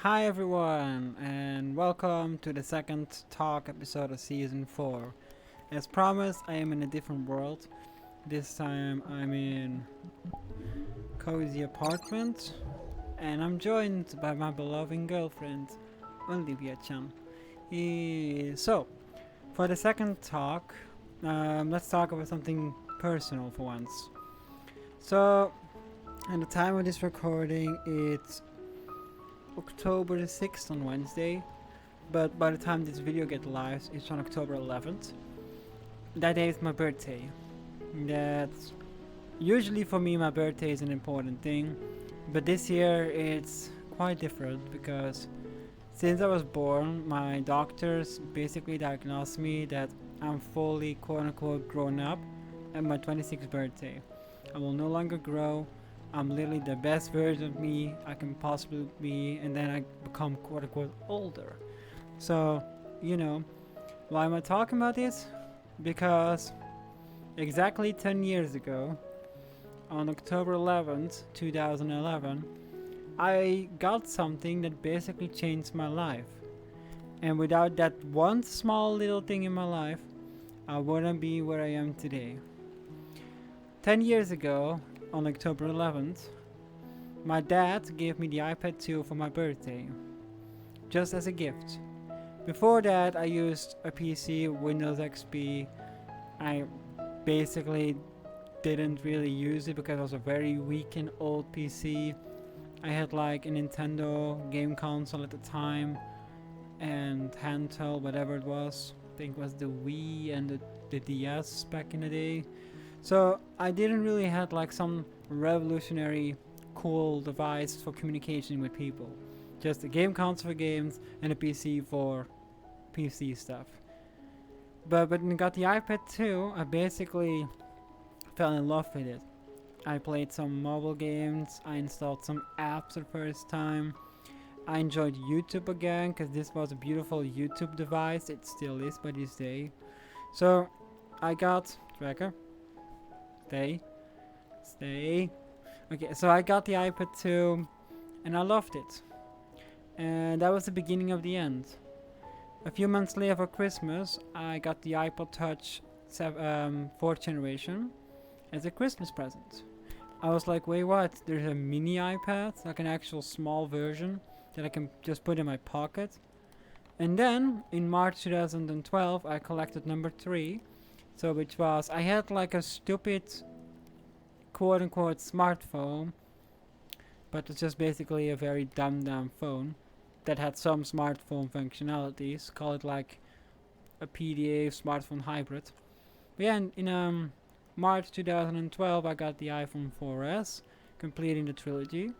Hi everyone, and welcome to the second talk episode of season 4. As promised, I am in a different world. This time I'm in cozy apartment, and I'm joined by my beloved girlfriend, Olivia-chan. So, for the second talk, let's talk about something personal for once. So, at the time of this recording, it's October the 6th on Wednesday, but by the time this video gets live, it's on October 11th. That day is my birthday. That's usually for me, my birthday is an important thing, but this year it's quite different because since I was born, my doctors basically diagnosed me that I'm fully quote unquote grown up at my 26th birthday. I will no longer grow. I'm literally the best version of me I can possibly be, and then I become quote unquote older. So, why am I talking about this? Because exactly 10 years ago, on October 11th, 2011, I got something that basically changed my life. And without that one small little thing in my life, I wouldn't be where I am today. 10 years ago, on October 11th, my dad gave me the iPad 2 for my birthday, just as a gift. Before that, I used a PC, Windows XP. I basically didn't really use it because it was a very weak and old PC. I had like a Nintendo game console at the time and handheld, whatever it was. I think it was the Wii and the DS back in the day. So I didn't really have like some revolutionary cool device for communication with people. Just a game console for games and a PC for PC stuff. But when I got the iPad 2, I basically fell in love with it. I played some mobile games, I installed some apps for the first time. I enjoyed YouTube again because this was a beautiful YouTube device. It still is by this day. So I got tracker. Stay. Okay, so I got the iPad 2 and I loved it. And that was the beginning of the end. A few months later for Christmas, I got the iPod Touch 4th generation as a Christmas present. I was like, wait, what? There's a mini iPad, like an actual small version that I can just put in my pocket. And then in March 2012, I collected number 3. So, which was, I had like a stupid quote unquote smartphone, but it's just basically a very dumbed-down phone that had some smartphone functionalities. Call it like a PDA smartphone hybrid. But yeah, in March 2012, I got the iPhone 4S, completing the trilogy.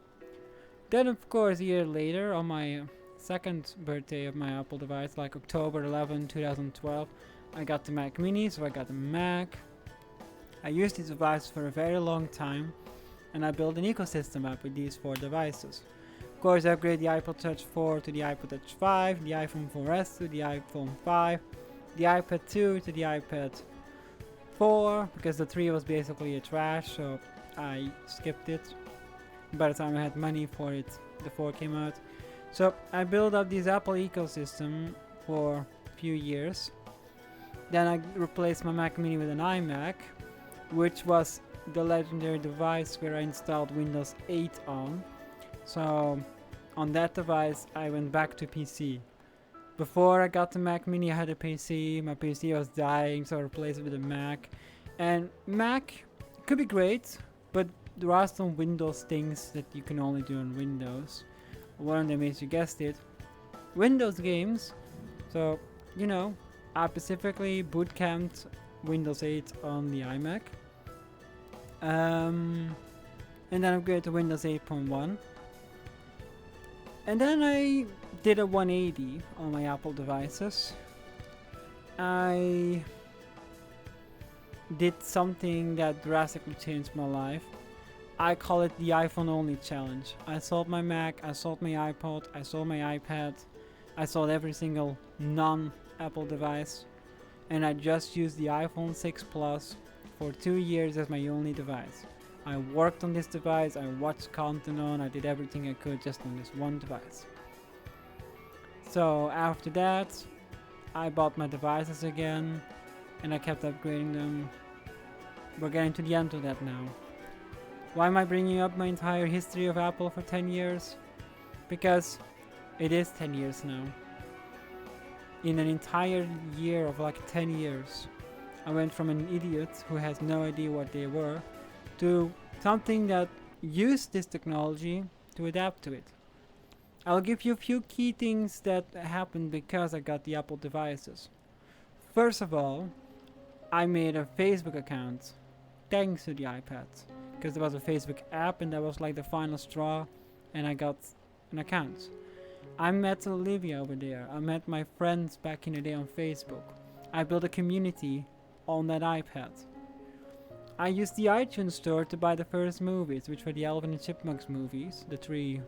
Then, of course, a year later, on my second birthday of my Apple device, like October 11, 2012, I got the Mac Mini, so I got the Mac. I used these devices for a very long time, and I built an ecosystem up with these 4 devices. Of course, I upgraded the iPod Touch 4 to the iPod Touch 5, the iPhone 4S to the iPhone 5, the iPad 2 to the iPad 4, because the 3 was basically a trash, so I skipped it. By the time I had money for it, the 4 came out. So I built up this Apple ecosystem for a few years. Then I replaced my Mac Mini with an iMac, which was the legendary device where I installed Windows 8 on. So on that device, I went back to PC. Before I got the Mac Mini, I had a PC. My PC was dying, so I replaced it with a Mac. And Mac could be great, but there are some Windows things that you can only do on Windows. One of them is, you guessed it, Windows games. So, I specifically bootcamped Windows 8 on the iMac. And then upgraded to Windows 8.1. And then I did a 180 on my Apple devices. I did something that drastically changed my life. I call it the iPhone only challenge. I sold my Mac, I sold my iPod, I sold my iPad, I sold every single non-Apple device, and I just used the iPhone 6 Plus for 2 years as my only device. I worked on this device, I watched content on, I did everything I could just on this one device. So after that, I bought my devices again, and I kept upgrading them. We're getting to the end of that now. Why am I bringing up my entire history of Apple for 10 years? Because it is 10 years now. In an entire year of like 10 years, I went from an idiot who has no idea what they were to something that used this technology to adapt to it. I'll give you a few key things that happened because I got the Apple devices. First of all, I made a Facebook account thanks to the iPad, because there was a Facebook app and that was like the final straw, and I got an account. I met Olivia over there. I met my friends back in the day on Facebook. I built a community on that iPad. I used the iTunes store to buy the first movies, which were the Alvin and Chipmunks movies, the 3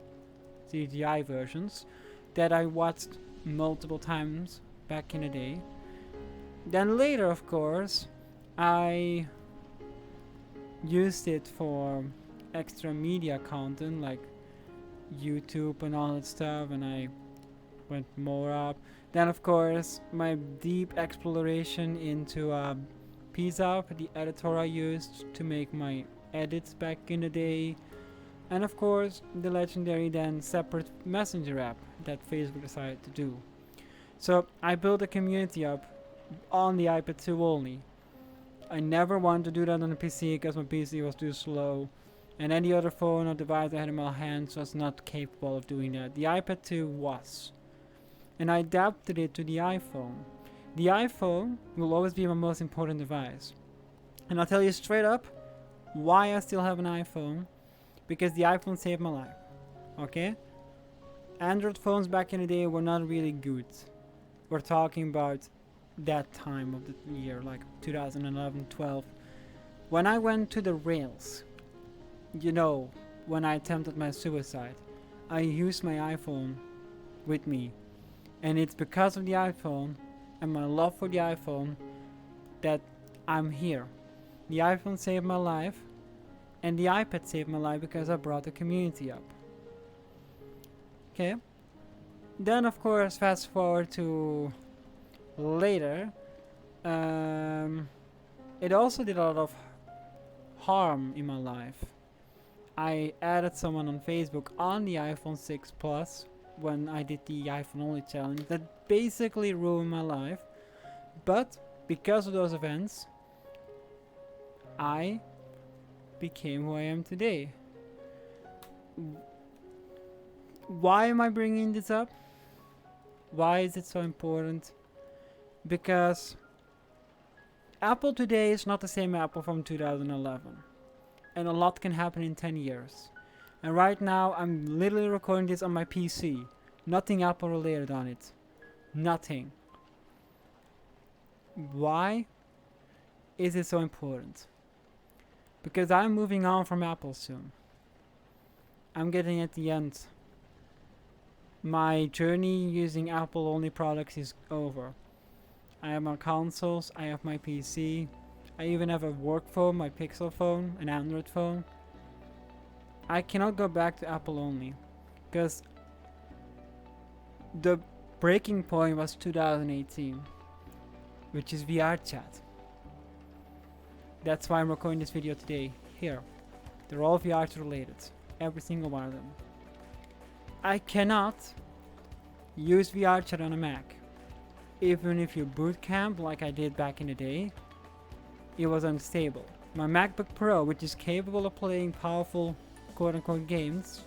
CGI versions, that I watched multiple times back in the day. Then later, of course, I used it for extra media content like YouTube and all that stuff, and I went more up. Then of course my deep exploration into Pizza, the editor I used to make my edits back in the day, and of course the legendary then separate messenger app that Facebook decided to do. So I built a community up on the iPad 2 only. I never wanted to do that on a PC because my PC was too slow, and any other phone or device I had in my hands was not capable of doing that. The iPad 2 was. And I adapted it to the iPhone. The iPhone will always be my most important device. And I'll tell you straight up why I still have an iPhone. Because the iPhone saved my life. Okay? Android phones back in the day were not really good. We're talking about that time of the year, like 2011, 12. When I went to the rails, you know, when I attempted my suicide, I used my iPhone with me. And it's because of the iPhone and my love for the iPhone that I'm here. The iPhone saved my life, and the iPad saved my life because I brought the community up. Okay? Then of course, fast forward to later, it also did a lot of harm in my life. I added someone on Facebook on the iPhone 6 Plus when I did the iPhone only challenge that basically ruined my life. But because of those events, I became who I am today. Why am I bringing this up? Why is it so important? Because Apple today is not the same Apple from 2011. And a lot can happen in 10 years. And right now I'm literally recording this on my PC. Nothing Apple related on it. Nothing. Why is it so important? Because I'm moving on from Apple soon. I'm getting at the end. My journey using Apple only products is over. I have my consoles, I have my PC, I even have a work phone, my Pixel phone, an Android phone. I cannot go back to Apple only, because the breaking point was 2018, which is VR chat. That's why I'm recording this video today, here. They're all VR chat related, every single one of them. I cannot use VR chat on a Mac. Even if you boot camp like I did back in the day, it was unstable. My MacBook Pro, which is capable of playing powerful quote-unquote games,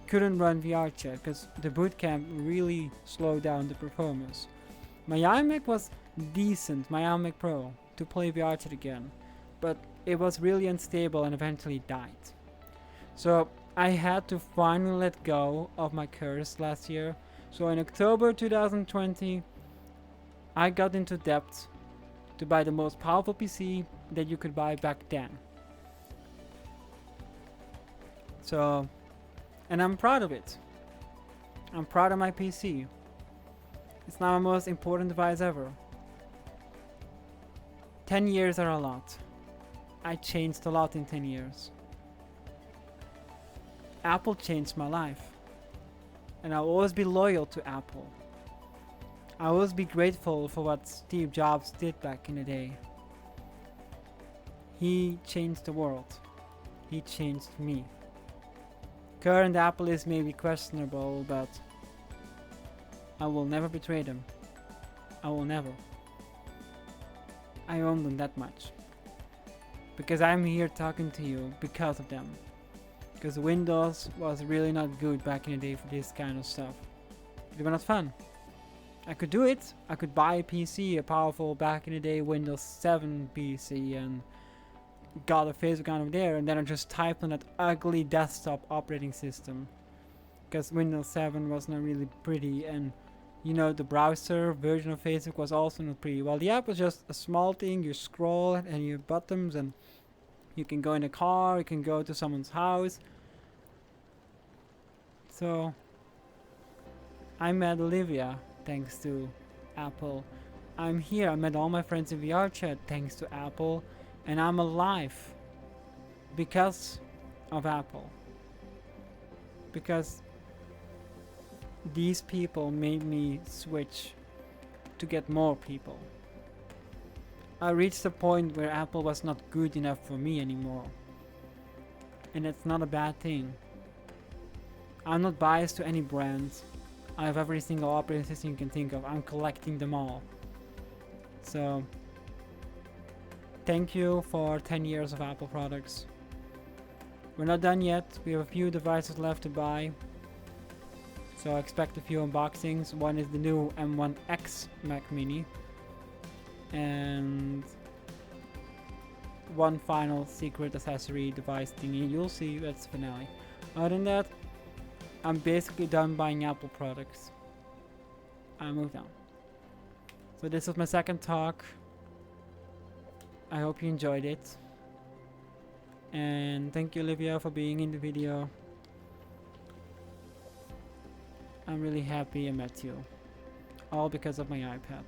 couldn't run VR chat because the boot camp really slowed down the performance. My iMac was decent, my iMac Pro, to play VR chat again, but it was really unstable and eventually died. So I had to finally let go of my curse last year. So in October 2020, I got into debt to buy the most powerful PC that you could buy back then. So, and I'm proud of it. I'm proud of my PC. It's now my most important device ever. 10 years are a lot. I changed a lot in 10 years. Apple changed my life. And I'll always be loyal to Apple. I always be grateful for what Steve Jobs did back in the day. He changed the world. He changed me. Current Apple is maybe questionable, but I will never betray them. I will never. I own them that much. Because I'm here talking to you because of them. Because Windows was really not good back in the day for this kind of stuff. They were not fun. I could do it. I could buy a PC, a powerful back in the day Windows 7 PC, and got a Facebook account over there, and then I just typed on that ugly desktop operating system. Because Windows 7 was not really pretty, and you know, the browser version of Facebook was also not pretty. Well, the app was just a small thing. You scroll and you have buttons, and you can go in a car, you can go to someone's house. So I met Olivia thanks to Apple. I'm here. I met all my friends in VR chat thanks to Apple, and I'm alive because of Apple. Because these people made me switch to get more people. I reached a point where Apple was not good enough for me anymore. And it's not a bad thing. I'm not biased to any brand. I have every single operating system you can think of. I'm collecting them all. So, thank you for 10 years of Apple products. We're not done yet. We have a few devices left to buy. So expect a few unboxings. One is the new M1X Mac Mini. And one final secret accessory device thingy. You'll see that's the finale. Other than that, I'm basically done buying Apple products. I moved on. So this was my second talk. I hope you enjoyed it. And thank you, Olivia, for being in the video. I'm really happy I met you. All because of my iPad.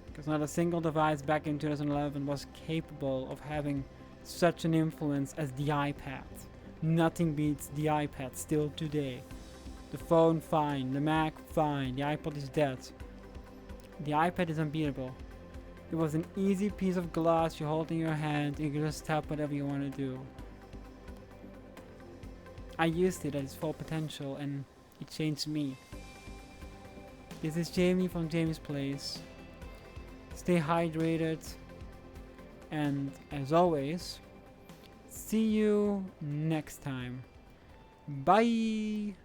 Because not a single device back in 2011 was capable of having such an influence as the iPad. Nothing beats the iPad still today. The phone fine, the Mac fine, the iPod is dead. The iPad is unbeatable. It was an easy piece of glass you hold in your hand and you can just tap whatever you want to do. I used it at its full potential and it changed me. This is Jaimie from Jaimie's Place. Stay hydrated, and as always, see you next time. Bye!